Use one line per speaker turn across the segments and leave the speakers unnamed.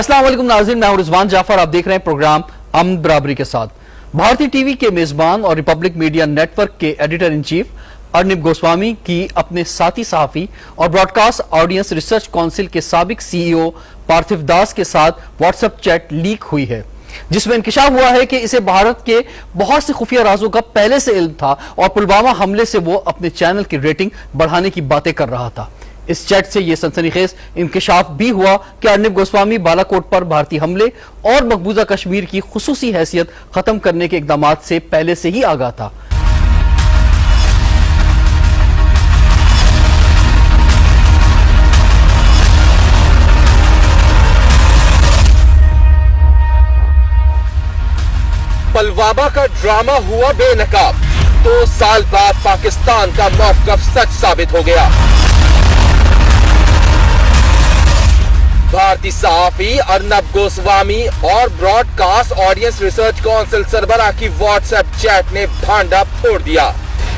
अस्सलाम वालेकुम नाज़रीन, मैं हूं रिजवान जाफर। आप देख रहे हैं प्रोग्राम अमन बराबरी के साथ। भारतीय टीवी के मेजबान और रिपब्लिक मीडिया नेटवर्क के एडिटर इन चीफ अर्निब गोस्वामी की अपने साथी सहाफी और ब्रॉडकास्ट ऑडियंस रिसर्च काउंसिल के साबिक सीईओ पार्थिव दास के साथ व्हाट्सएप चैट लीक हुई है, जिसमें इंकिशाफ हुआ है कि इसे भारत के बहुत से खुफिया राजों का पहले से इल्म था और पुलवामा हमले से वो अपने चैनल की रेटिंग बढ़ाने की बातें कर रहा था। इस चैट से यह सनसनीखेज इंकिशाफ भी हुआ कि अर्निब गोस्वामी बालाकोट पर भारतीय हमले और मकबूजा कश्मीर की खुसूसी हैसियत खत्म करने के इकदाम से पहले से ही आगाह था।
पुलवामा का ड्रामा हुआ बेनकाब, 2 साल बाद पाकिस्तान का मौक़िफ़ सच साबित हो गया। भारतीय सहाफी अर्नब गोस्वामी और ब्रॉडकास्ट ऑडियंस रिसर्च काउंसिल सरबराह की व्हाट्सएप चैट ने भांडा फोड़ दिया।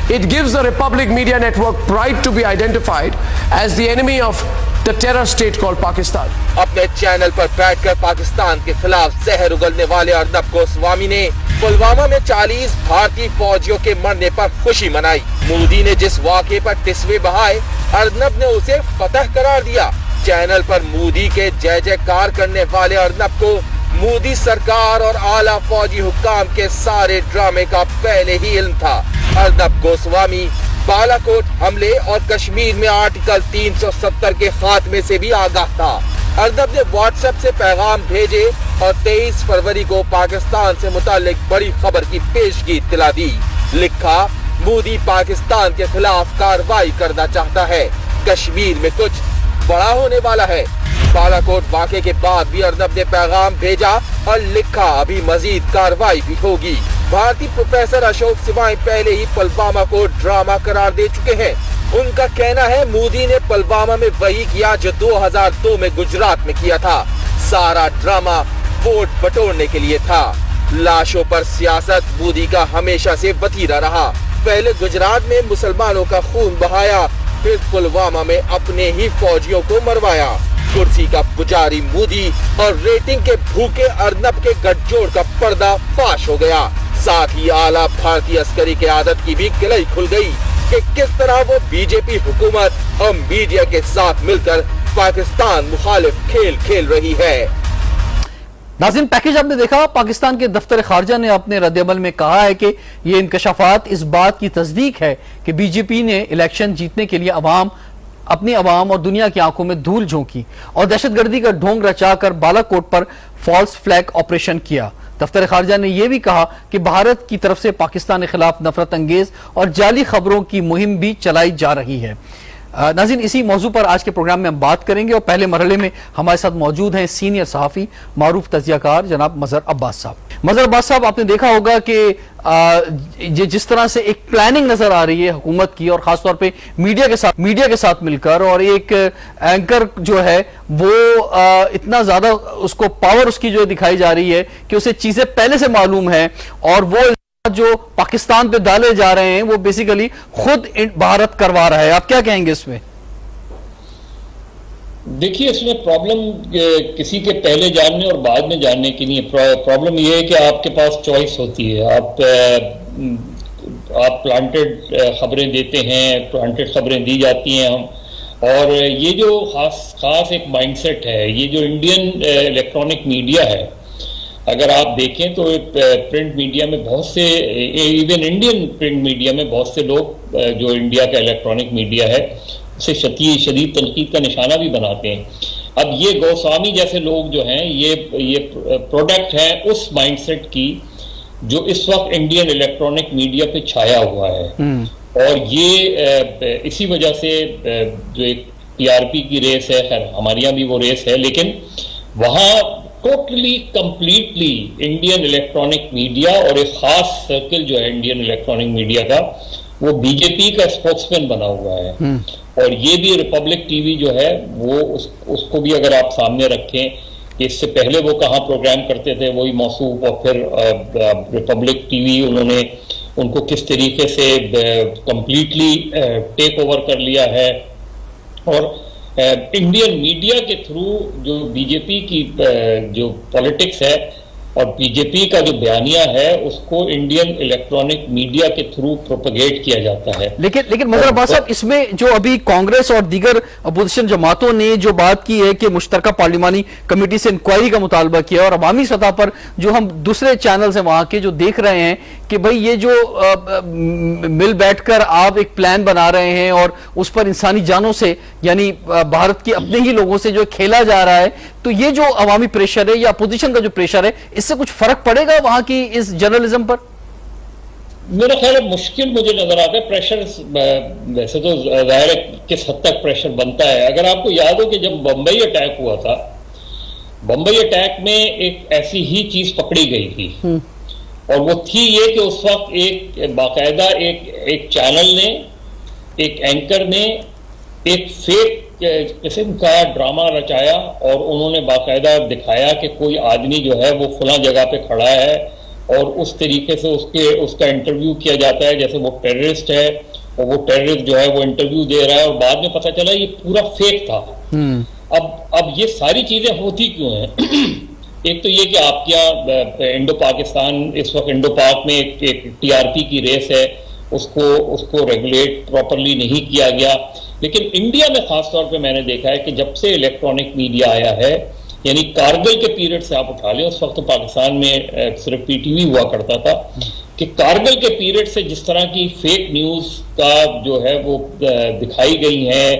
It gives the Republic Media Network pride to be identified as the enemy of the terror state called Pakistan.
अपने चैनल पर बैठकर पाकिस्तान के खिलाफ जहर उगलने वाले अर्नब गोस्वामी ने पुलवामा में 40 भारतीय फौजियों के मरने पर खुशी मनाई। मोदी ने जिस वाक़े पर तिस्वे बहाए, अर्नब ने उसे फतह करार दिया। चैनल पर मोदी के जय जयकार करने वाले अर्नब को मोदी सरकार और आला फौजी हुक्काम के सारे ड्रामे का पहले ही इल्म था। अर्नब गोस्वामी बालाकोट हमले और कश्मीर में आर्टिकल 370 के खात्मे से भी आगाह था। अर्नब ने व्हाट्सएप से पैगाम भेजे और 23 फरवरी को पाकिस्तान से मुतालिक बड़ी खबर की पेशगी इत्तला दी। लिखा, मोदी पाकिस्तान के खिलाफ कार्रवाई करना चाहता है, कश्मीर में कुछ बड़ा होने वाला है। बालाकोट वाक़े के बाद भी अर्नब ने पैगाम भेजा और लिखा, अभी मजीद कार्रवाई भी होगी। भारतीय प्रोफेसर अशोक सिवाई पहले ही पुलवामा को ड्रामा करार दे चुके हैं। उनका कहना है, मोदी ने पुलवामा में वही किया जो 2002 में गुजरात में किया था। सारा ड्रामा वोट बटोरने के लिए था। लाशों पर सियासत मोदी का हमेशा से वतीरा रहा। पहले गुजरात में मुसलमानों का खून बहाया, फिर पुलवामा में अपने ही फौजियों को मरवाया। कुर्सी का पुजारी मोदी और रेटिंग के भूखे अर्नब के गठजोड़ का पर्दा फाश हो गया। साथ ही आला भारतीय अस्करी के आदत की भी किलई खुल गई कि किस तरह वो बीजेपी हुकूमत और मीडिया के साथ मिलकर पाकिस्तान मुखालिफ खेल खेल रही है।
नाज़रीन, पैकेज आपने देखा। पाकिस्तान के दफ्तर खारजा ने अपने रद्दअमल में कहा है कि ये इंकशाफात इस बात की तस्दीक है कि बीजेपी ने इलेक्शन जीतने के लिए अपनी अवाम और दुनिया की आंखों में धूल झोंकी और दहशतगर्दी का ढोंग रचाकर बालाकोट पर फॉल्स फ्लैग ऑपरेशन किया। दफ्तर खारजा ने यह भी कहा कि भारत की तरफ से पाकिस्तान के खिलाफ नफरत अंगेज और जाली खबरों की मुहिम भी चलाई जा रही है। नाज़रीन, इसी मौजू पर आज के प्रोग्राम में हम बात करेंगे और पहले मरहले में हमारे साथ मौजूद हैं सीनियर सहाफ़ी मारूफ तजियाकार जनाब मजहर अब्बास साहब। मजहर अब्बास साहब, आपने देखा होगा कि जिस तरह से एक प्लानिंग नजर आ रही है हुकूमत की और खासतौर पे मीडिया के साथ मिलकर, और एक एंकर जो है वो इतना ज्यादा उसको पावर उसकी जो दिखाई जा रही है कि उसे चीजें पहले से मालूम है और वो जो पाकिस्तान पे डाले जा रहे हैं वो बेसिकली खुद भारत करवा रहा है। आप क्या कहेंगे इसमें?
देखिए, इसमें प्रॉब्लम किसी के पहले जानने और बाद में जानने की नहीं है। प्रॉब्लम यह है कि आपके पास चॉइस होती है। आप प्लांटेड खबरें देते हैं, प्लांटेड खबरें दी जाती हैं हम, और ये जो खास एक माइंडसेट है, ये जो इंडियन इलेक्ट्रॉनिक मीडिया है, अगर आप देखें तो प्रिंट मीडिया में बहुत से, इवन इंडियन प्रिंट मीडिया में बहुत से लोग जो इंडिया का इलेक्ट्रॉनिक मीडिया है उसे शदीद तनकीद का निशाना भी बनाते हैं। अब ये गोस्वामी जैसे लोग जो हैं, ये प्रोडक्ट है उस माइंडसेट की जो इस वक्त इंडियन इलेक्ट्रॉनिक मीडिया पे छाया हुआ है। और ये इसी वजह से जो एक टीआरपी की रेस है, खैर हमारे यहाँ भी वो रेस है, लेकिन वहाँ totally completely Indian electronic media और एक खास सर्कल जो है इंडियन इलेक्ट्रॉनिक मीडिया का, वो बीजेपी का स्पोक्समैन बना हुआ है। और ये भी रिपब्लिक टीवी जो है वो उसको भी अगर आप सामने रखें कि इससे पहले वो कहाँ प्रोग्राम करते थे, वही मौसूफ, और फिर रिपब्लिक टीवी उन्होंने उनको किस तरीके से कंप्लीटली टेक ओवर कर लिया है। और इंडियन मीडिया के थ्रू जो बीजेपी की जो पॉलिटिक्स है और बीजेपी का जो बयानिया है उसको इंडियन इलेक्ट्रॉनिक मीडिया के थ्रू प्रोपेगेट किया जाता है।
लेकिन मगर अब्बास साहब, इसमें जो अभी कांग्रेस और दीगर अपोजिशन जमातों ने जो बात की है कि मुश्तरका पार्लिमानी कमेटी से इंक्वायरी का मुतालबा किया, और अवामी सतह पर जो हम दूसरे चैनल हैं वहां के जो देख रहे हैं कि भाई ये जो मिल बैठकर आप एक प्लान बना रहे हैं और उस पर इंसानी जानों से यानी भारत के अपने ही लोगों से जो खेला जा रहा है, तो ये जो अवामी प्रेशर है या अपोजिशन का जो प्रेशर है, इससे कुछ फर्क पड़ेगा वहां की इस जर्नलिज्म पर?
मेरा ख्याल है मुश्किल मुझे नजर आता है। प्रेशर वैसे तो जाहिर है किस हद तक प्रेशर बनता है। अगर आपको याद हो कि जब बंबई अटैक हुआ था, बंबई अटैक में एक ऐसी ही चीज पकड़ी गई थी और वो थी ये कि उस वक्त एक बाकायदा एक चैनल ने, एक एंकर ने एक फेक किस्म का ड्रामा रचाया और उन्होंने बाकायदा दिखाया कि कोई आदमी जो है वो फलां जगह पे खड़ा है और उस तरीके से उसका इंटरव्यू किया जाता है जैसे वो टेररिस्ट है और वो टेररिस्ट जो है वो इंटरव्यू दे रहा है और बाद में पता चला ये पूरा फेक था। अब ये सारी चीजें होती क्यों हैं? एक तो ये कि आपके यहाँ इंडो पाकिस्तान इस वक्त इंडो पाक में एक टीआरपी की रेस है, उसको रेगुलेट प्रॉपरली नहीं किया गया। लेकिन इंडिया में खासतौर पे मैंने देखा है कि जब से इलेक्ट्रॉनिक मीडिया आया है, यानी कारगिल के पीरियड से आप उठा लें, उस वक्त तो पाकिस्तान में सिर्फ पीटीवी हुआ करता था, कि कारगिल के पीरियड से जिस तरह की फेक न्यूज का जो है वो दिखाई गई हैं,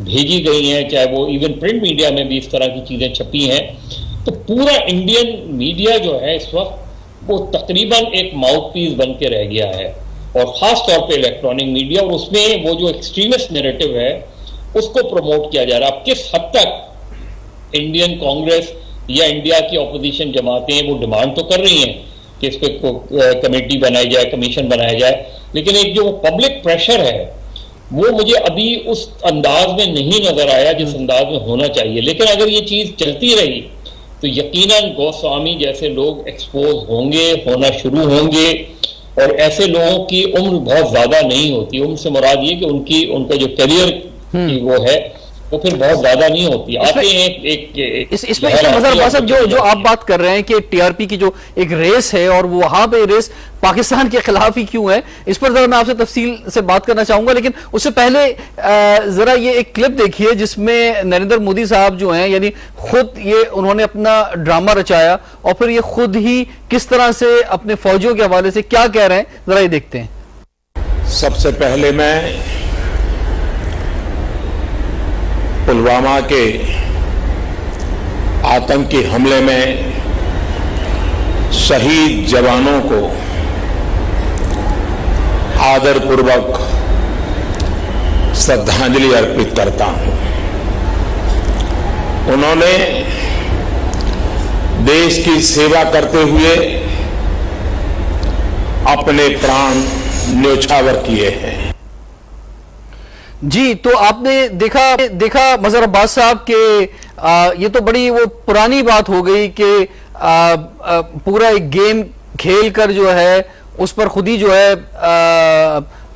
भेजी गई हैं, चाहे वो इवन प्रिंट मीडिया में भी इस तरह की चीजें छपी हैं, तो पूरा इंडियन मीडिया जो है इस वक्त वो तकरीबन एक माउथ पीस बन के रह गया है, और खास तौर पे इलेक्ट्रॉनिक मीडिया, और उसमें वो जो एक्सट्रीमिस्ट नैरेटिव है उसको प्रमोट किया जा रहा है। अब किस हद तक इंडियन कांग्रेस या इंडिया की ऑपोजिशन जमातें वो डिमांड तो कर रही हैं कि इस पे कमेटी बनाई जाए, कमीशन बनाया जाए, लेकिन एक जो पब्लिक प्रेशर है वो मुझे अभी उस अंदाज में नहीं नजर आया जिस अंदाज में होना चाहिए। लेकिन अगर ये चीज चलती रही तो यकीनन गोस्वामी जैसे लोग एक्सपोज होंगे, होना शुरू होंगे, और ऐसे लोगों की उम्र बहुत ज्यादा नहीं होती। उम्र से मुराद ये कि उनका जो करियर की वो है वो फिर बहुत ज्यादा नहीं होती। आते हैं
इसमें मज़हर साहब जो आप बात कर रहे हैं कि टीआरपी की जो एक रेस है और वो वहां पे रेस पाकिस्तान के खिलाफ ही क्यों है, इस पर जरा मैं आपसे तफसील से बात करना चाहूंगा। लेकिन उससे पहले जरा ये एक क्लिप देखिए जिसमें नरेंद्र मोदी साहब जो हैं, यानी खुद ये उन्होंने अपना ड्रामा रचाया और फिर ये खुद ही किस तरह से अपने फौजियों के हवाले से क्या कह रहे हैं, जरा ये देखते हैं।
सबसे पहले मैं पुलवामा के आतंकी हमले में शहीद जवानों को आदरपूर्वक श्रद्धांजलि अर्पित करता हूं। उन्होंने देश की सेवा करते हुए अपने प्राण न्योछावर किए हैं।
जी, तो आपने देखा मज़हर अब्बास साहब के ये तो बड़ी वो पुरानी बात हो गई कि पूरा एक गेम खेल कर जो है उस पर खुद ही जो है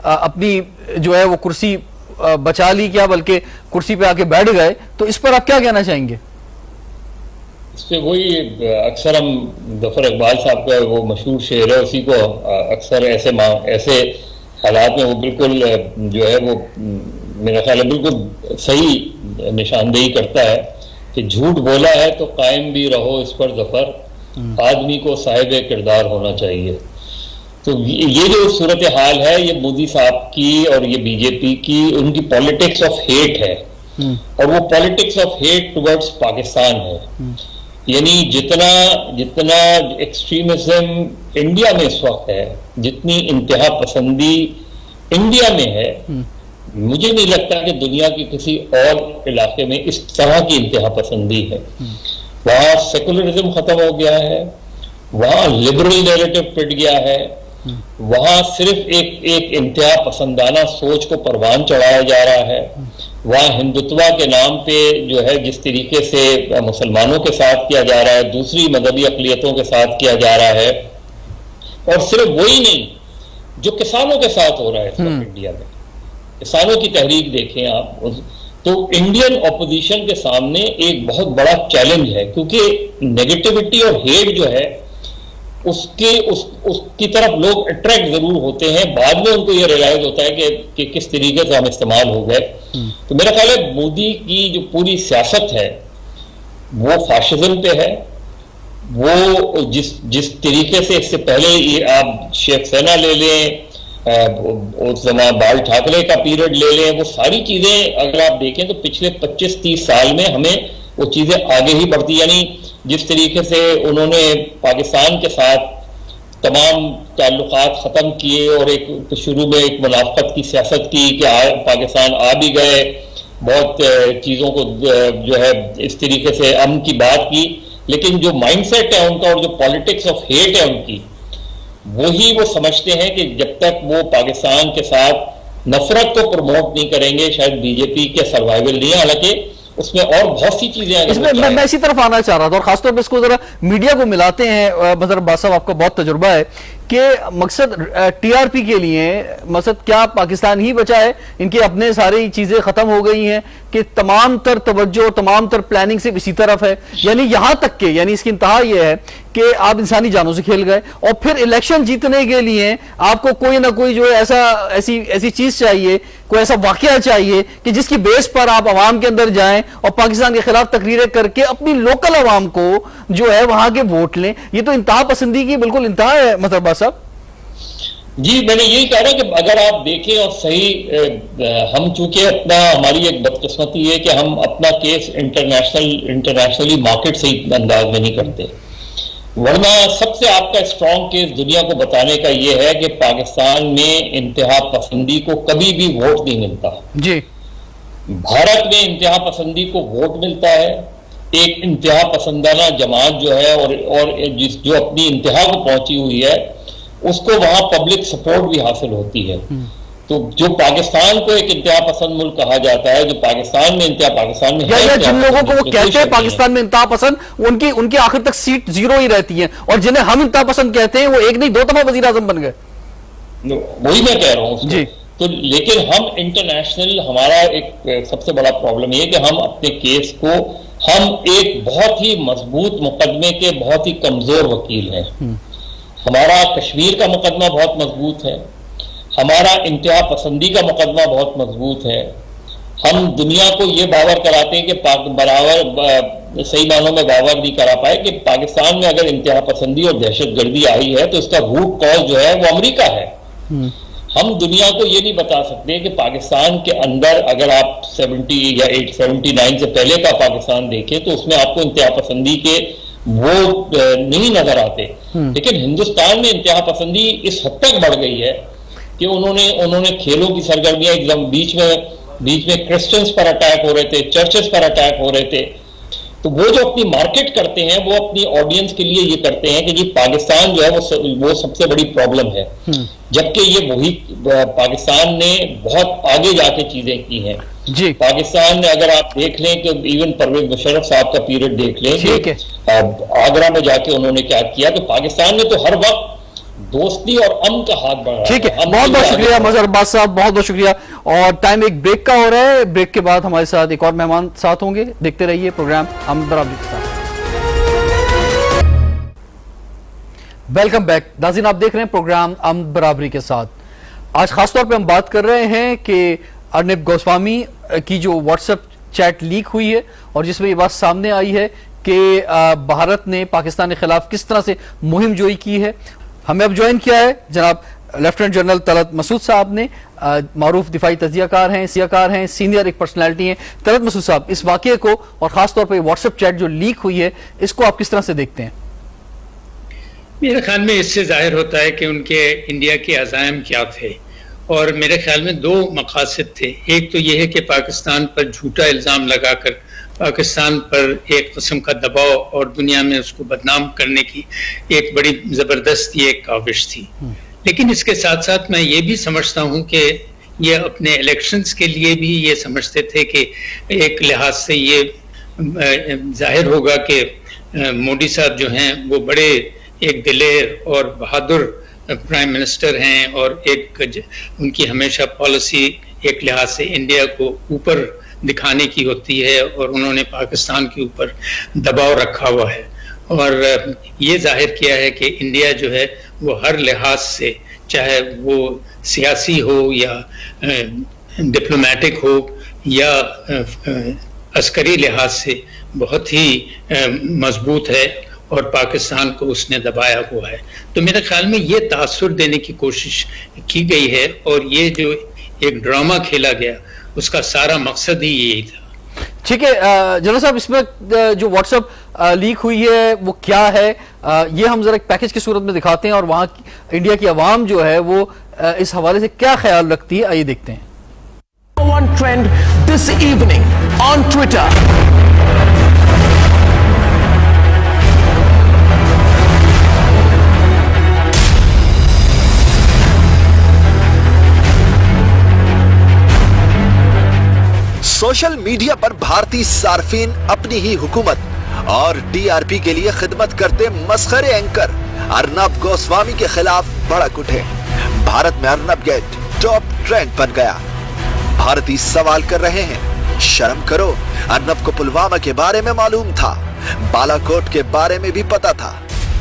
अपनी जो है वो कुर्सी बचा ली, क्या बल्कि कुर्सी पे आके बैठ गए। तो इस पर आप क्या कहना चाहेंगे?
इस पे वही अक्सर हम जफर इकबाल साहब का वो मशहूर शेर है, उसी को अक्सर ऐसे हालात में वो बिल्कुल जो है वो मेरा ख्याल है बिल्कुल सही निशानदेही करता है कि झूठ बोला है तो कायम भी रहो इस पर जफर, आदमी को साहिब किरदार होना चाहिए। तो ये जो सूरत हाल है ये मोदी साहब की और ये बीजेपी की उनकी पॉलिटिक्स ऑफ हेट है, और वो politics of hate towards Pakistan है। यानी जितना एक्सट्रीमिज्म इंडिया में इस वक्त है, जितनी इंतहा पसंदी इंडिया में है, मुझे नहीं लगता कि दुनिया के किसी और इलाके में इस तरह की इंतहा पसंदी है। वहां सेकुलरिज्म खत्म हो गया है, वहां लिबरल नैरेटिव पिट गया है, वहां सिर्फ एक इंतहा पसंदाना सोच को परवान चढ़ाया जा रहा है। वहां हिंदुत्वा के नाम पे जो है जिस तरीके से मुसलमानों के साथ किया जा रहा है, दूसरी मजहबी अक़लियतों के साथ किया जा रहा है, और सिर्फ वही नहीं जो किसानों के साथ हो रहा है इंडिया में। किसानों की तहरीक देखें आप, तो इंडियन ऑपोजिशन के सामने एक बहुत बड़ा चैलेंज है, क्योंकि नेगेटिविटी और हेट जो है उसकी तरफ लोग अट्रैक्ट जरूर होते हैं, बाद में उनको ये रियलाइज होता है कि किस तरीके से हम इस्तेमाल हो गए। तो मेरा ख्याल है मोदी की जो पूरी सियासत है वो फाशिज्म पे है। वो जिस तरीके से, इससे पहले आप शेख सेना ले लें, उस समय बाल ठाकरे का पीरियड ले लें, वो सारी चीजें अगर आप देखें तो पिछले 25-30 साल में हमें वो चीजें आगे ही बढ़ती, यानी जिस तरीके से उन्होंने पाकिस्तान के साथ तमाम ताल्लुकात खत्म किए और एक शुरू में एक मुनाफकत की सियासत की कि पाकिस्तान आ भी गए, बहुत चीजों को जो है इस तरीके से अमन की बात की, लेकिन जो माइंडसेट है उनका और जो पॉलिटिक्स ऑफ हेट है उनकी, वही वो समझते हैं कि जब तक वो पाकिस्तान के साथ नफरत को प्रमोट नहीं करेंगे शायद बीजेपी के सर्वाइवल नहीं है। हालांकि उसमें और बहुत सी चीजें
इसमें मैं इसी तरफ आना चाह रहा था, और खासतौर पर इसको जरा मीडिया को मिलाते हैं। मजहर अब्बास साहब, आपका बहुत तजुर्बा है कि मकसद टीआरपी के लिए मकसद क्या पाकिस्तान ही बचा है, इनकी अपने सारी चीजें खत्म हो गई हैं कि तमाम तर तवज्जो तमाम तर प्लानिंग सिर्फ इसी तरफ है, यानी यहां तक के यानी इसकी इंतहा यह है कि आप इंसानी जानों से खेल गए और फिर इलेक्शन जीतने के लिए आपको कोई ना कोई जो है ऐसी चीज चाहिए, कोई ऐसा वाकया चाहिए कि जिसकी बेस पर आप आवाम के अंदर जाएं और पाकिस्तान के खिलाफ तकरीरें करके अपनी लोकल आवाम को जो है वहां के वोट लें। ये तो इंतहा पसंदी की बिल्कुल इंतहा है मजहर साहब।
जी, मैंने यही कह रहा कि अगर आप देखें और सही, हम चूंकि हमारी एक बदकिस्मती है कि हम अपना केस इंटरनेशनली मार्केट से अंदाज में नहीं करते, वरना सबसे आपका स्ट्रॉन्ग केस दुनिया को बताने का यह है कि पाकिस्तान में इंतहा पसंदी को कभी भी वोट नहीं मिलता
जी।
भारत में इंतहा पसंदी को वोट मिलता है, एक इंतहा पसंदाना जमात जो है और जो अपनी इंतहा को पहुंची हुई है उसको वहां पब्लिक सपोर्ट भी हासिल होती है। तो जो पाकिस्तान को एक इंतहा पसंद मुल्क कहा जाता है, जो पाकिस्तान में पाकिस्तान में
या जिन लोगों को वो कहते हैं पाकिस्तान में इंतहा पसंद, उनकी आखिर तक सीट 0 ही रहती है, और जिन्हें हम इंतहा पसंद कहते हैं वो एक नहीं 2 दफा वजीर आजम बन गए।
वही मैं कह रहा हूं जी। तो लेकिन हम इंटरनेशनल, हमारा एक सबसे बड़ा प्रॉब्लम ये है कि हम अपने केस को, हम एक बहुत ही मजबूत मुकदमे के बहुत ही कमजोर वकील हैं। हमारा कश्मीर का मुकदमा बहुत मजबूत है, हमारा इंतहा पसंदी का मुकदमा बहुत मजबूत है। हम दुनिया को ये बावर कराते हैं कि बराबर सही मानों में बावर नहीं करा पाए कि पाकिस्तान में अगर इंतहा पसंदी और दहशतगर्दी आई है तो इसका रूट कॉज जो है वो अमेरिका है। हम दुनिया को ये नहीं बता सकते कि पाकिस्तान के अंदर अगर आप 70 या 79 से पहले का पाकिस्तान देखें तो उसमें आपको इंतहा पसंदी के वो नहीं नजर आते, लेकिन हिंदुस्तान में इंतहा पसंदी इस हद तक बढ़ गई है कि उन्होंने खेलों की सरगर्मियां एकदम बीच में क्रिश्चियंस पर अटैक हो रहे थे, चर्चेस पर अटैक हो रहे थे। तो वो जो अपनी मार्केट करते हैं वो अपनी ऑडियंस के लिए ये करते हैं कि जी पाकिस्तान जो है वो सबसे बड़ी प्रॉब्लम है, जबकि ये वही पाकिस्तान ने बहुत आगे जाके चीजें की हैं जी। पाकिस्तान ने अगर आप देख लें कि इवन परवेज मुशर्रफ साहब का पीरियड देख लें, आगरा में जाके उन्होंने क्या किया, तो पाकिस्तान ने तो हर वक्त दोस्ती और अमन का हाथ बढ़ाया। ठीक है, बहुत बहुत शुक्रिया मजहर अब्बास साहब, बहुत बहुत शुक्रिया। और टाइम एक ब्रेक का हो रहा है, ब्रेक के बाद हमारे साथ एक और मेहमान साथ होंगे। देखते रहिए प्रोग्राम अमन बराबरी के साथ। वेलकम बैक नाज़रीन, आप देख रहे हैं प्रोग्राम अमन बराबरी के साथ। आज खासतौर पर हम बात कर रहे हैं कि अर्नब गोस्वामी की जो व्हाट्सएप चैट लीक हुई है और जिसमें ये बात सामने आई है कि भारत ने पाकिस्तान के खिलाफ किस तरह से मुहिम जोई की है। हमें अब ज्वाइन किया है जनाब लेफ्टिनेंट जनरल तलत मसूद साहब ने, मारूफ दिफाई तजियाकार हैं, सीनियर एक पर्सनैलिटी हैं। तलत मसूद साहब, इस वाकये को और खासतौर पर व्हाट्सएप चैट जो लीक हुई है इसको आप किस तरह से देखते हैं?
मेरे ख्याल में इससे जाहिर होता है कि उनके इंडिया के अज़ाइम क्या थे, और मेरे ख्याल में 2 मकासद थे। एक तो यह है कि पाकिस्तान पर झूठा इल्ज़ाम लगाकर पाकिस्तान पर एक किस्म का दबाव और दुनिया में उसको बदनाम करने की एक बड़ी ज़बरदस्त ये काविश थी। लेकिन इसके साथ साथ मैं ये भी समझता हूँ कि ये अपने इलेक्शंस के लिए भी ये समझते थे कि एक लिहाज से ये जाहिर होगा कि मोदी साहब जो हैं वो बड़े एक दिलेर और बहादुर प्राइम मिनिस्टर हैं, और एक उनकी हमेशा पॉलिसी एक लिहाज से इंडिया को ऊपर दिखाने की होती है और उन्होंने पाकिस्तान के ऊपर दबाव रखा हुआ है और ये जाहिर किया है कि इंडिया जो है वो हर लिहाज से, चाहे वो सियासी हो या डिप्लोमेटिक हो या अस्करी लिहाज से, बहुत ही मजबूत है और पाकिस्तान को उसने दबाया हुआ है। तो मेरे ख्याल में ये तासुर देने की कोशिश की गई है और ये जो एक ड्रामा खेला गया उसका सारा मकसद ही यही था।
ठीक है जनरल साहब, इसमें जो व्हाट्सएप लीक हुई है वो क्या है, ये हम जरा एक पैकेज की सूरत में दिखाते हैं और वहां इंडिया की आवाम जो है वो इस हवाले से क्या ख्याल रखती है, आइए देखते हैं।
One trend this evening on Twitter.
Social media पर भारतीय सार्फिन अपनी ही हुकूमत और टीआरपी के लिए खिदमत करते मस्खरे एंकर अर्नब गोस्वामी के खिलाफ भड़क उठे। भारत में अर्नब गेट टॉप ट्रेंड बन गया। भारतीय सवाल कर रहे हैं, शर्म करो, अर्नब को पुलवामा के बारे में मालूम था, बालाकोट के बारे में भी पता था।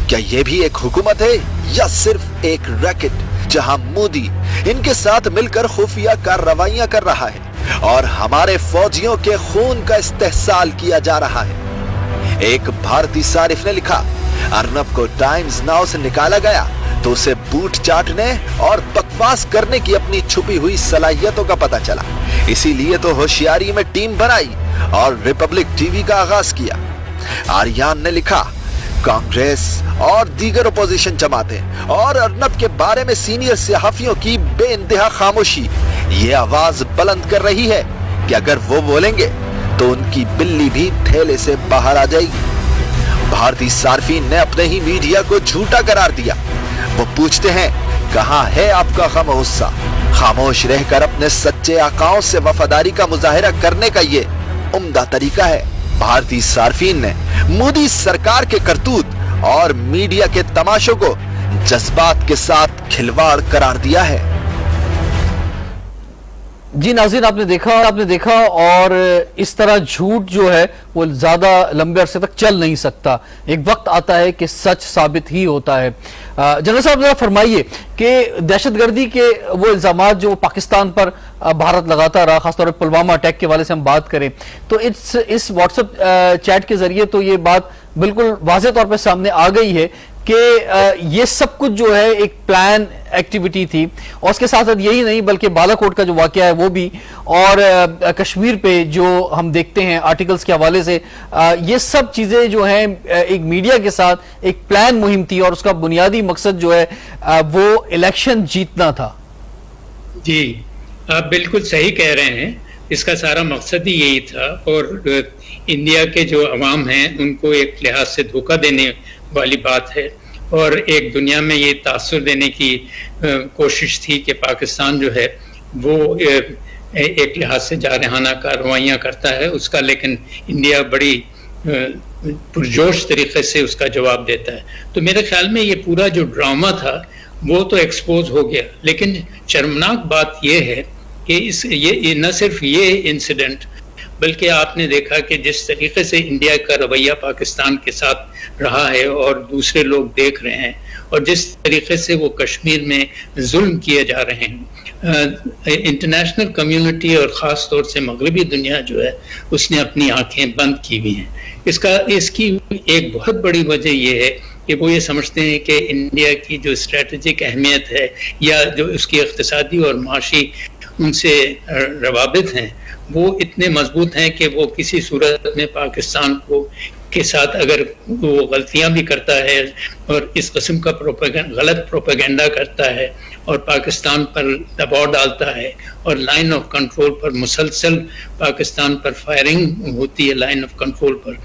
क्या यह भी एक हुकूमत है या सिर्फ एक रैकेट जहां मोदी इनके साथ मिलकर खुफिया कार्रवाइयां कर रहा है और हमारे फौजियों के खून का इस्तेहसाल किया जा रहा है। एक भारतीय सारिफ ने लिखा, अर्नब को टाइम्स नाउ से निकाला गया तो उसे बूट चाटने और बकवास करने की अपनी छुपी हुई सलाहियतों का पता चला, इसीलिए तो होशियारी में टीम बनाई और रिपब्लिक टीवी का आगाज किया। आर्यान ने लिखा, कांग्रेस और दीगर अपोजिशन जमातें और अर्नब के बारे में सीनियर सहाफियों की बेइंतहा खामोशी ये आवाज बुलंद कर रही है कि अगर वो बोलेंगे तो उनकी बिल्ली भी थैले से बाहर आ जाएगी। भारतीय सार्फिन ने अपने ही मीडिया को झूठा करार दिया। वो पूछते हैं, कहां है आपका खामोशा? खामोश रहकर अपने सच्चे आकाओं से वफादारी का मुजाहिरा करने का ये उम्दा तरीका है। भारतीय सार्फिन ने मोदी सरकार के करतूत और मीडिया के तमाशों को जज्बात के साथ खिलवाड़ करार दिया है।
जी नाज़रीन, आपने देखा और इस तरह झूठ जो है वो ज्यादा लंबे अरसे तक चल नहीं सकता। एक वक्त आता है कि सच साबित ही होता है। जनरल साहब जरा फरमाइए कि दहशतगर्दी के वो इल्जामात जो पाकिस्तान पर भारत लगाता रहा, खासतौर पर पुलवामा अटैक के वाले से हम बात करें तो इस व्हाट्सएप चैट के जरिए तो ये बात बिल्कुल वाज़ेह तौर पर सामने आ गई है कि ये सब कुछ जो है एक प्लान एक्टिविटी थी। और उसके साथ साथ यही नहीं बल्कि बालाकोट का जो वाकया है वो भी, और कश्मीर पे जो हम देखते हैं आर्टिकल्स के हवाले से, ये सब चीजें जो हैं एक मीडिया के साथ एक प्लान मुहिम थी और उसका बुनियादी मकसद जो है वो इलेक्शन जीतना था।
जी, आप बिल्कुल सही कह रहे हैं, इसका सारा मकसद ही यही था और इंडिया के जो अवाम हैं उनको एक लिहाज से धोखा देने वाली बात है और एक दुनिया में ये तासुर देने की कोशिश थी कि पाकिस्तान जो है वो एक लिहाज से जारहाना कार्रवाइयाँ करता है उसका, लेकिन इंडिया बड़ी पुरजोश तरीके से उसका जवाब देता है। तो मेरे ख्याल में ये पूरा जो ड्रामा था वो तो एक्सपोज हो गया, लेकिन शर्मनाक बात ये है कि ये न सिर्फ ये इंसिडेंट बल्कि आपने देखा कि जिस तरीके से इंडिया का रवैया पाकिस्तान के साथ रहा है और दूसरे लोग देख रहे हैं और जिस तरीके से वो कश्मीर में जुल्म किए जा रहे हैं, इंटरनेशनल कम्युनिटी और ख़ास तौर से मगरबी दुनिया जो है उसने अपनी आंखें बंद की हुई हैं। इसकी एक बहुत बड़ी वजह ये है कि वो ये समझते हैं कि इंडिया की जो स्ट्रेटजिक अहमियत है या जो उसकी इक़्तिसादी और माशी उनसे रवाबित हैं वो इतने मजबूत हैं कि वो किसी सूरत में पाकिस्तान को के साथ अगर वो गलतियां भी करता है और इस किस्म का गलत प्रोपेगेंडा करता है और पाकिस्तान पर दबाव डालता है और लाइन ऑफ कंट्रोल पर मुसलसल पाकिस्तान पर फायरिंग होती है लाइन ऑफ कंट्रोल पर,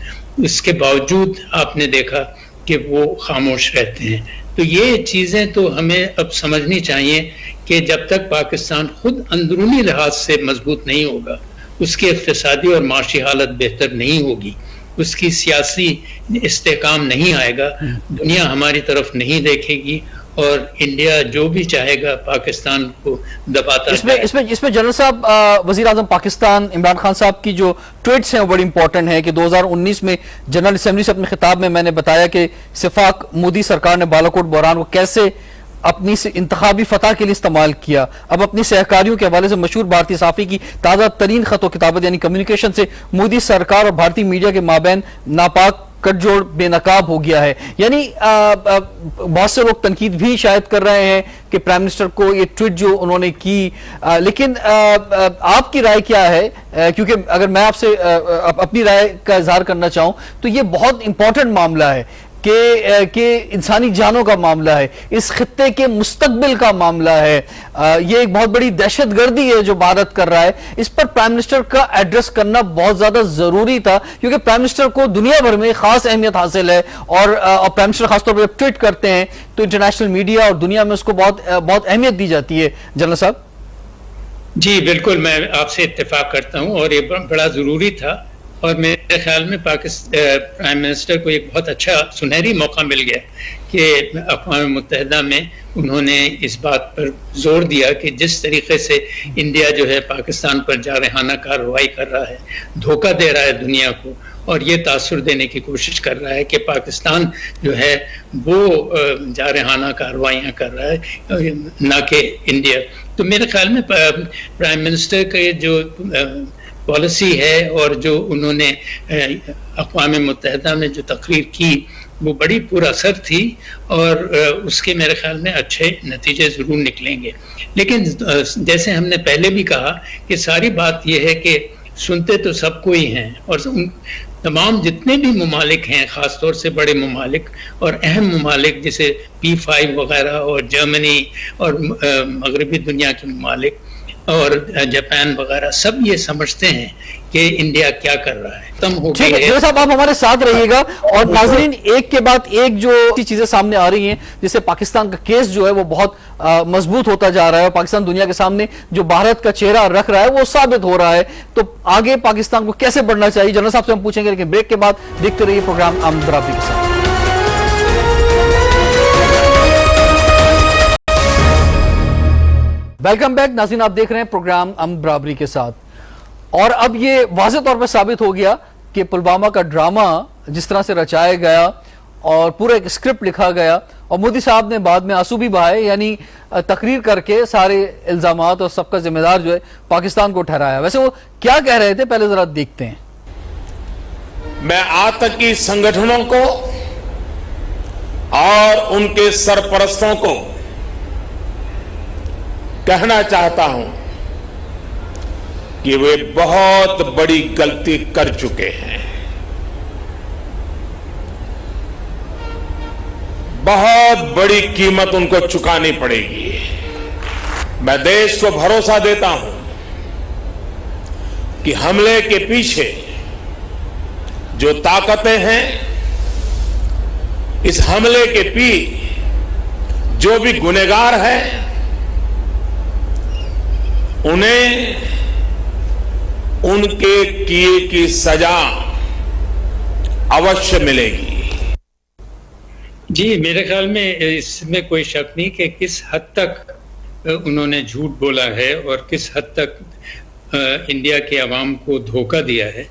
इसके बावजूद आपने देखा कि वो खामोश रहते हैं। तो ये चीज़ें तो हमें अब समझनी चाहिए कि जब तक पाकिस्तान खुद अंदरूनी लिहाज से मजबूत नहीं होगा, उसकी इक़्तिसादी और माशी हालत बेहतर नहीं होगी, उसकी सियासी इस्तेहकाम नहीं आएगा, दुनिया हमारी तरफ नहीं देखेगी और इंडिया जो भी चाहेगा पाकिस्तान को दबाता
इसमें जनरल साहब, वजीर आजम पाकिस्तान इमरान खान साहब की जो ट्वीट्स हैं वो बड़ी इंपॉर्टेंट है कि 2019 में जनरल असेंबली से अपने खिताब में मैंने बताया कि सिफाक मोदी सरकार ने बालाकोट बहरान को कैसे अपनी इंतखाबी फतह के लिए इस्तेमाल किया। अब अपनी सहकारियों के हवाले से मशहूर भारतीय साफी की ताज़ा तरीन खत किताबत यानी कम्युनिकेशन से मोदी सरकार और भारतीय मीडिया के माबैन नापाक कटजोड़ बेनकाब हो गया है। यानी बहुत से लोग तनकीद भी शायद कर रहे हैं कि प्राइम मिनिस्टर को ये ट्वीट जो उन्होंने की, लेकिन आपकी राय क्या है? क्योंकि अगर मैं आपसे अपनी राय का इजहार करना चाहूं तो ये बहुत इंपॉर्टेंट मामला है कि इंसानी जानों का मामला है, इस खित्ते के मुस्तकबिल का मामला है। ये एक बहुत बड़ी दहशतगर्दी है जो भारत कर रहा है। इस पर प्राइम मिनिस्टर का एड्रेस करना बहुत ज्यादा जरूरी था, क्योंकि प्राइम मिनिस्टर को दुनिया भर में खास अहमियत हासिल है और प्राइम मिनिस्टर खासतौर पर ट्वीट करते हैं तो इंटरनेशनल मीडिया और दुनिया में उसको बहुत अहमियत दी जाती है। जनरल साहब
जी बिल्कुल, मैं आपसे इत्तेफाक करता हूं और ये बड़ा जरूरी था और मेरे ख्याल में प्राइम मिनिस्टर को एक बहुत अच्छा सुनहरी मौका मिल गया कि अक़वाम मुत्तहिदा में उन्होंने इस बात पर जोर दिया कि जिस तरीके से इंडिया जो है पाकिस्तान पर जारहाना कार्रवाई कर रहा है, धोखा दे रहा है दुनिया को और ये तासुर देने की कोशिश कर रहा है कि पाकिस्तान जो है वो जारहाना कार्रवाइयाँ कर रहा है, ना कि इंडिया। तो मेरे ख्याल में प्राइम मिनिस्टर का जो पॉलिसी है और जो उन्होंने अक़वाम मुत्तहिदा में जो तकरीर की वो बड़ी पुरअसर थी और उसके मेरे ख्याल में अच्छे नतीजे ज़रूर निकलेंगे। लेकिन जैसे हमने पहले भी कहा कि सारी बात यह है कि सुनते तो सबको ही हैं और तमाम जितने भी ममालिक हैं, ख़ासतौर से बड़े ममालिक और अहम ममालिक जैसे P5 वगैरह और जर्मनी और मगरबी दुनिया के ममालिक और जापान वगैरह सब ये समझते हैं कि इंडिया क्या कर रहा है। तम हो
ठीक है साहब, आप हमारे साथ रहिएगा और नाजरीन एक के बाद एक जो चीजें सामने आ रही हैं, जिससे पाकिस्तान का केस जो है वो बहुत मजबूत होता जा रहा है और पाकिस्तान दुनिया के सामने जो भारत का चेहरा रख रहा है वो साबित हो रहा है। तो आगे पाकिस्तान को कैसे बढ़ना चाहिए जनरल साहब से हम पूछेंगे, लेकिन ब्रेक के बाद देखते रहिए प्रोग्राम आमद बराबरी के साथ। वेलकम बैक नाज़रीन, आप देख रहे हैं प्रोग्राम आमद बराबरी के साथ। और अब ये वाज़ेह तौर पर साबित हो गया कि पुलवामा का ड्रामा जिस तरह से रचाया गया और पूरा एक स्क्रिप्ट लिखा गया और मोदी साहब ने बाद में आंसू भी बहाए, यानी तकरीर करके सारे इल्जामात और सबका जिम्मेदार जो है पाकिस्तान को ठहराया। वैसे वो क्या कह रहे थे, पहले जरा देखते हैं।
मैं आतंकी संगठनों को और उनके सरपरस्तों को कहना चाहता हूं कि वे बहुत बड़ी गलती कर चुके हैं। बहुत बड़ी कीमत उनको चुकानी पड़ेगी। मैं देश को भरोसा देता हूं कि हमले के पीछे जो ताकतें हैं, इस हमले के जो भी गुनहगार हैं, उन्हें उनके किए की सजा अवश्य मिलेगी।
जी मेरे ख्याल में इसमें कोई शक नहीं कि किस हद तक उन्होंने झूठ बोला है और किस हद तक इंडिया के अवाम को धोखा दिया है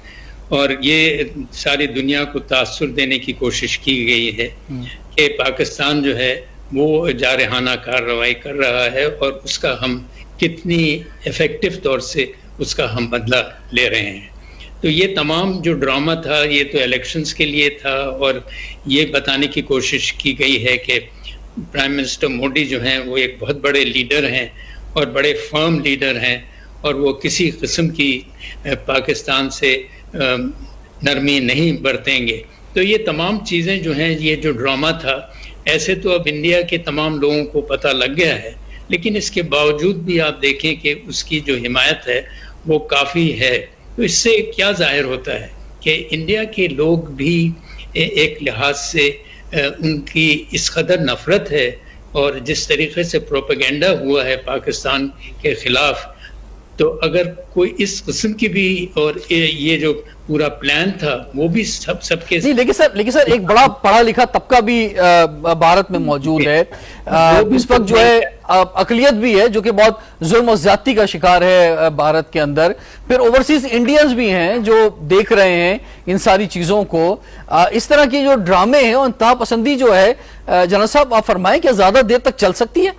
और ये सारी दुनिया को तासुर देने की कोशिश की गई है कि पाकिस्तान जो है वो जारहाना कार्रवाई कर रहा है और उसका हम कितनी इफेक्टिव तौर से उसका हम बदला ले रहे हैं। तो ये तमाम जो ड्रामा था ये तो इलेक्शंस के लिए था और ये बताने की कोशिश की गई है कि प्राइम मिनिस्टर मोदी जो हैं वो एक बहुत बड़े लीडर हैं और बड़े फर्म लीडर हैं और वो किसी किस्म की पाकिस्तान से नरमी नहीं बरतेंगे। तो ये तमाम चीज़ें जो हैं, ये जो ड्रामा था, ऐसे तो अब इंडिया के तमाम लोगों को पता लग गया है, लेकिन इसके बावजूद भी आप देखें कि उसकी जो हिमायत है वो काफ़ी है। तो इससे क्या जाहिर होता है कि इंडिया के लोग भी एक लिहाज से उनकी इस कदर नफरत है और जिस तरीके से प्रोपेगेंडा हुआ है पाकिस्तान के खिलाफ तो अगर कोई इस किस्म की भी और ये जो पूरा प्लान था वो भी सबके
नहीं, लेकिन सर एक बड़ा पढ़ा लिखा तबका भी भारत में मौजूद है। इस वक्त जो है अकलियत भी है जो कि बहुत जुल्म और ज्यादती का शिकार है भारत के अंदर। फिर ओवरसीज इंडियंस भी हैं जो देख रहे हैं इन सारी चीजों को। इस तरह के जो ड्रामे हैं और इंतहा पसंदी जो है, जनरल साहब आप फरमाएं, क्या ज्यादा देर तक चल सकती है?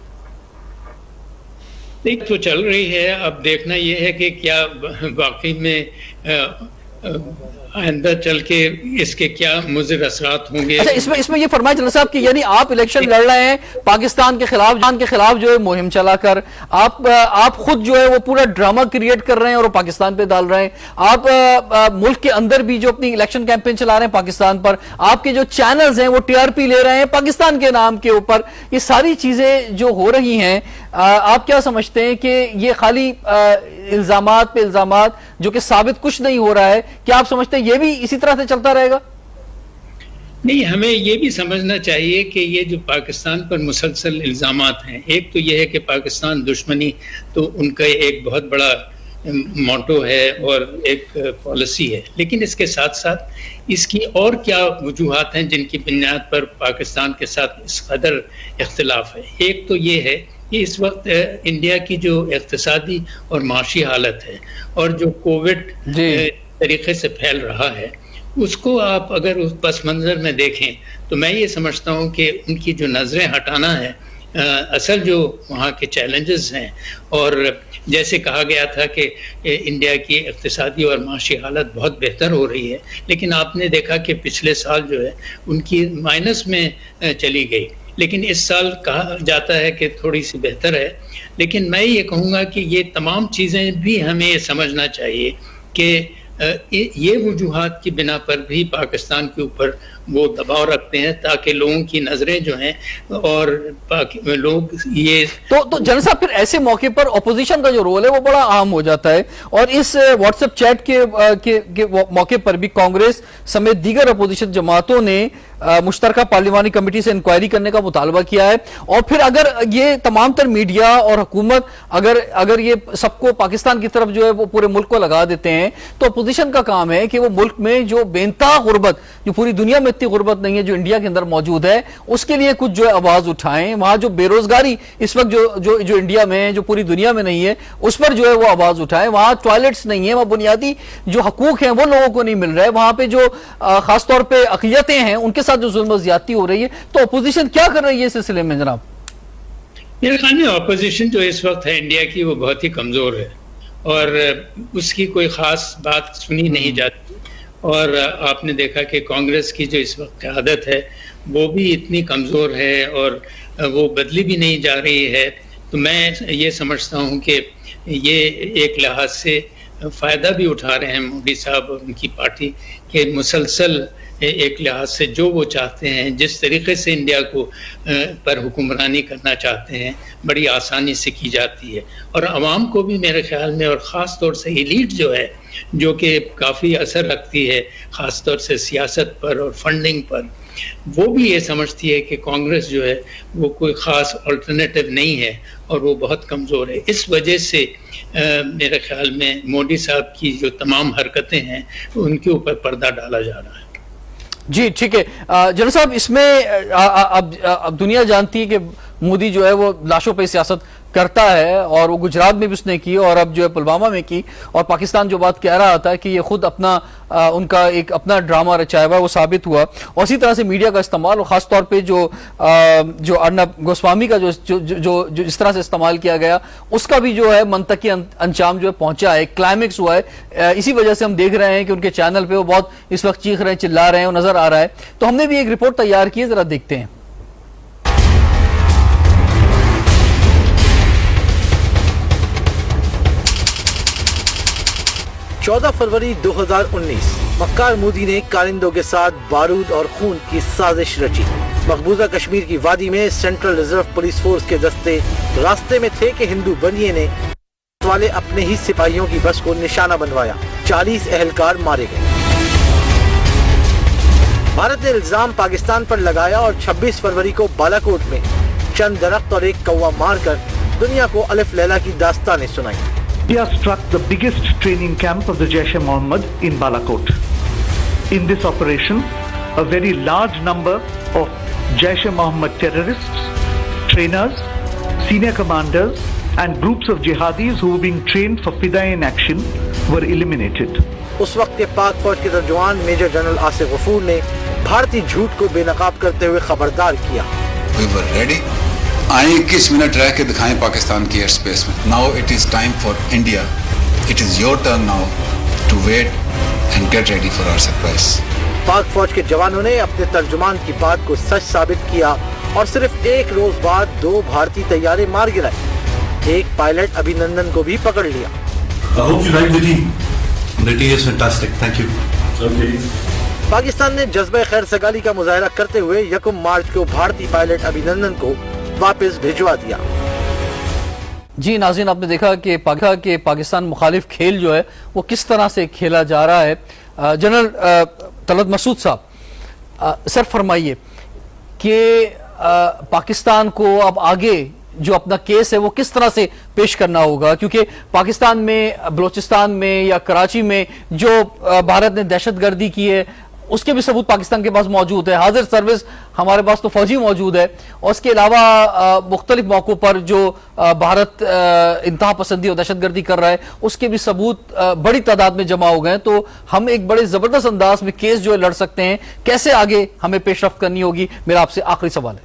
नहीं तो चल रही है, अब देखना यह है कि क्या वाकई में आइंदा चल के इसके क्या मुज़िर असरात होंगे।
अच्छा, इसमें ये फरमाया जनरल साहब कि यानी आप इलेक्शन लड़ रहे हैं पाकिस्तान के खिलाफ जो है मुहिम चलाकर, आप खुद जो है वो पूरा ड्रामा क्रिएट कर रहे हैं और वो पाकिस्तान पे डाल रहे हैं। आप मुल्क के अंदर भी जो अपनी इलेक्शन कैंपेन चला रहे हैं पाकिस्तान पर, आपके जो चैनल्स हैं वो टीआरपी ले रहे हैं पाकिस्तान के नाम के ऊपर। ये सारी चीजें जो हो रही हैं, आप क्या समझते हैं कि ये खाली इल्जामात पे इल्जामात जो कि साबित कुछ नहीं हो रहा है, क्या आप समझते हैं ये भी इसी तरह से चलता रहेगा?
नहीं, हमें ये भी समझना चाहिए कि ये जो पाकिस्तान पर मुसलसल इल्जामात हैं, एक तो ये है कि पाकिस्तान दुश्मनी तो उनका एक बहुत बड़ा मोटो है और एक पॉलिसी है, लेकिन इसके साथ साथ इसकी और क्या वजूहात हैं जिनकी बुनियाद पर पाकिस्तान के साथ इस कदर इख्तिलाफ है। एक तो ये है कि इस वक्त इंडिया की जो इक्तिसादी और माशी हालत है और जो कोविड तरीके से फैल रहा है, उसको आप अगर उस पस मंजर में देखें तो मैं ये समझता हूँ कि उनकी जो नज़रें हटाना है असल जो वहाँ के चैलेंजेस हैं। और जैसे कहा गया था कि इंडिया की इक्तिसादी और माशी हालत बहुत बेहतर हो रही है, लेकिन आपने देखा कि पिछले साल जो है उनकी माइनस में चली गई, लेकिन इस साल कहा जाता है कि थोड़ी सी बेहतर है। लेकिन मैं ये कहूँगा कि ये तमाम चीज़ें भी हमें ये समझना चाहिए कि ये वजूहात की बिना पर भी पाकिस्तान के ऊपर वो दबाव रखते हैं ताकि लोगों की नजरें जो हैं और लोग ये
तो जनरल साहब फिर ऐसे मौके पर ऑपोजिशन का जो रोल है वो बड़ा अहम हो जाता है। और इस व्हाट्सएप चैट के मौके पर भी कांग्रेस समेत दीगर अपोजिशन जमातों ने मुश्तरका पार्लिमानी कमेटी से इंक्वायरी करने का मुतालबा किया है। और फिर अगर ये तमाम तर मीडिया और हुकूमत अगर ये सबको पाकिस्तान की तरफ जो है वो पूरे मुल्क को लगा देते हैं, तो अपोजिशन का काम है कि वो मुल्क में जो बेइंतहा गुर्बत, जो पूरी दुनिया में इतनी गुर्बत नहीं है जो इंडिया के अंदर मौजूद है, उसके लिए कुछ जो है आवाज उठाएं। वहां जो बेरोजगारी इस वक्त जो इंडिया में है, जो पूरी दुनिया में नहीं है, उस पर जो है वो आवाज उठाएं। वहां टॉयलेट्स नहीं है, वहां बुनियादी जो हकूक हैं वो लोगों को नहीं मिल रहा है, वहां पे जो खासतौर पर अक़लियतें हैं उनके साथ जो जुल्म ज्यादती हो रही है। तो अपोजिशन क्या कर रही है इस सिलसिले में जनाब?
मेरे ख्याल में अपोजिशन जो इस वक्त है इंडिया की वो बहुत ही कमजोर है और उसकी कोई खास बात सुनी नहीं जाती। और आपने देखा कि कांग्रेस की जो इस वक्त क़यादत है वो भी इतनी कमजोर है और वो बदली भी नहीं जा रही है। तो मैं ये समझता हूँ कि ये एक लिहाज से फ़ायदा भी उठा रहे हैं मोदी साहब और उनकी पार्टी के मुसलसल एक लिहाज से जो वो चाहते हैं, जिस तरीके से इंडिया को पर हुक्मरानी करना चाहते हैं, बड़ी आसानी से की जाती है। और आवाम को भी मेरे ख्याल में, और ख़ास तौर से एलीट जो है, जो कि काफ़ी असर रखती है ख़ास तौर से सियासत पर और फंडिंग पर, वो भी ये समझती है कि कांग्रेस जो है वो कोई ख़ास अल्टरनेटिव नहीं है और वो बहुत कमज़ोर है। इस वजह से मेरे ख्याल में मोदी साहब की जो तमाम हरकतें हैं उनके ऊपर पर्दा डाला जा रहा है।
जी ठीक है जनरल साहब, इसमें अब दुनिया जानती है कि मोदी जो है वो लाशों पे सियासत करता है और वो गुजरात में भी उसने की और अब जो है पुलवामा में की। और पाकिस्तान जो बात कह रहा था कि ये खुद अपना उनका एक अपना ड्रामा रचाया हुआ वो साबित हुआ। और इसी तरह से मीडिया का इस्तेमाल और खासतौर पे जो अर्नब गोस्वामी का जो इस तरह से इस्तेमाल किया गया, उसका भी जो है मंतकी अंजाम जो है पहुंचा है, क्लाइमेक्स हुआ है। इसी वजह से हम देख रहे हैं कि उनके चैनल पे वो बहुत इस वक्त चीख रहे हैं, चिल्ला रहे हैं, वो नजर आ रहा है। तो हमने भी एक रिपोर्ट तैयार की है, जरा देखते हैं।
14 फरवरी 2019 मक्कार मोदी ने कारिंदों के साथ बारूद और खून की साजिश रची। मकबूजा कश्मीर की वादी में सेंट्रल रिजर्व पुलिस फोर्स के दस्ते रास्ते में थे कि हिंदू बनिए ने वाले अपने ही सिपाहियों की बस को निशाना बनवाया। 40 एहलकार मारे गए। भारत ने इल्जाम पाकिस्तान पर लगाया और 26 फरवरी को बालाकोट में चंद दरख्त और एक कौवा मारकर दुनिया को अलिफ लैला की दास्तानें सुनाई।
India struck the biggest training camp of the Jaish-e-Mohammed in Balakot. In this operation, a very large number of Jaish-e-Mohammed terrorists, trainers, senior commanders and groups of jihadis who were being trained for Fidaiin action were eliminated.
उस वक्त के पाक फौज के तर्जुमान major general Asif Ghafoor ने भारतीय झूठ को बेनकाब करते हुए खबरदार किया।
We were ready. आए 21 मिनट रह के दिखाएं पाकिस्तान की एयर स्पेस में। Now it is time for India. It is your turn now to wait and get ready for our surprise.
पाक फौज के जवानों ने अपने तर्जुमान की बात को सच साबित किया और सिर्फ एक रोज बाद 2 भारतीय तैयारे मार गिराए। एक पायलट अभिनंदन को भी पकड़ लिया।
I hope you like the team. The team is fantastic. Thank you. Okay.
Pakistan ने जज्बे खैर सगाली का मुजाहरा करते हुए 1 मार्च को भारतीय पायलट अभिनंदन को वापस भिजवा दिया।
जी नाज़रीन, आपने देखा कि पाकिस्तान मुखालिफ खेल जो है वो किस तरह से खेला जा रहा है। जनरल तलत मसूद साहब, सर फरमाइए कि पाकिस्तान को अब आगे जो अपना केस है वो किस तरह से पेश करना होगा, क्योंकि पाकिस्तान में, बलोचिस्तान में या कराची में जो भारत ने दहशतगर्दी की है उसके भी सबूत पाकिस्तान के पास मौजूद है। हाजिर सर्विस हमारे पास तो फौजी मौजूद है और उसके अलावा मुख्तलिफ मौकों पर जो भारत इंतहा पसंदी और दहशतगर्दी कर रहा है उसके भी सबूत बड़ी तादाद में जमा हो गए। तो हम एक बड़े जबरदस्त अंदाज में केस जो है लड़ सकते हैं। कैसे आगे हमें पेशरफ्त करनी होगी, मेरा आपसे आखिरी सवाल है।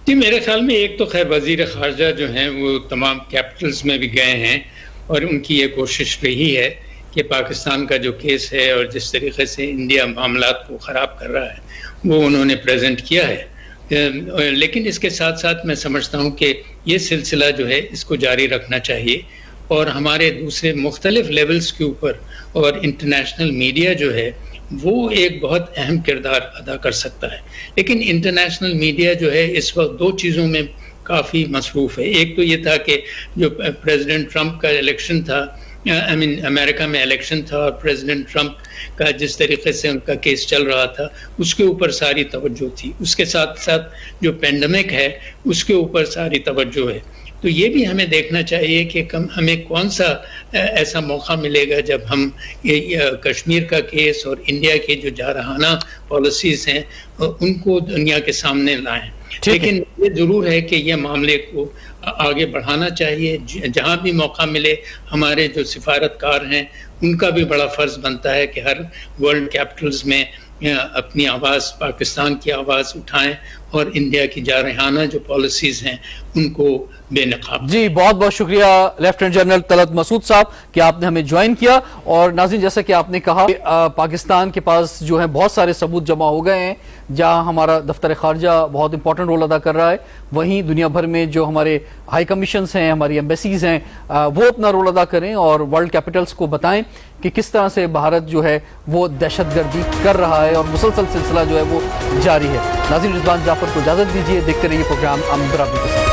जी, मेरे ख्याल में एक तो खैर वजीर खारजा जो हैं वो तमाम कैपिटल्स में भी गए हैं और उनकी ये कोशिश रही है कि पाकिस्तान का जो केस है और जिस तरीके से इंडिया मामलात को ख़राब कर रहा है वो उन्होंने प्रेजेंट किया है। लेकिन इसके साथ साथ मैं समझता हूँ कि ये सिलसिला जो है इसको जारी रखना चाहिए और हमारे दूसरे मुख्तलिफ लेवल्स के ऊपर और इंटरनेशनल मीडिया जो है वो एक बहुत अहम किरदार अदा कर सकता है। लेकिन इंटरनेशनल मीडिया जो है इस वक्त 2 चीज़ों में काफ़ी मसरूफ़ है। एक तो ये था कि जो प्रेसिडेंट ट्रंप का इलेक्शन था, अमेरिका में इलेक्शन था और प्रेसिडेंट ट्रंप का जिस तरीके से उनका केस चल रहा था उसके ऊपर सारी तवज्जो थी। उसके साथ साथ जो पेंडेमिक है उसके ऊपर सारी तवज्जो है। तो ये भी हमें देखना चाहिए कि हमें कौन सा ऐसा मौका मिलेगा जब हम ये कश्मीर का केस और इंडिया के जो जारहाना पॉलिसीज हैं उनको दुनिया के सामने लाएं। लेकिन ये जरूर है कि ये मामले को आगे बढ़ाना चाहिए। जहां भी मौका मिले हमारे जो सिफारतकार हैं उनका भी बड़ा फर्ज बनता है कि हर वर्ल्ड कैपिटल्स में अपनी आवाज़, पाकिस्तान की आवाज़ उठाएं और इंडिया की जारहाना जो पॉलिसीज हैं उनको बेनकाब।
जी, बहुत बहुत शुक्रिया लेफ्टिनेंट जनरल तलत मसूद साहब कि आपने हमें ज्वाइन किया। और नाज़रीन, जैसा कि आपने कहा पाकिस्तान के पास जो है बहुत सारे सबूत जमा हो गए हैं। जहां हमारा दफ्तर खारजा बहुत इंपॉर्टेंट रोल अदा कर रहा है, वहीं दुनिया भर में जो हमारे हाई कमीशंस हैं, हमारी एम्बेसीज हैं, वो अपना रोल अदा करें और वर्ल्ड कैपिटल्स को बताएं कि किस तरह से भारत जो है वो दहशतगर्दी कर रहा है और मुसलसल सिलसिला जो है वो जारी है। नाज़रीन, रिजवान जाफर को इजाज़त दीजिए। देखते रहिए प्रोग्राम अमन बराबरी के साथ।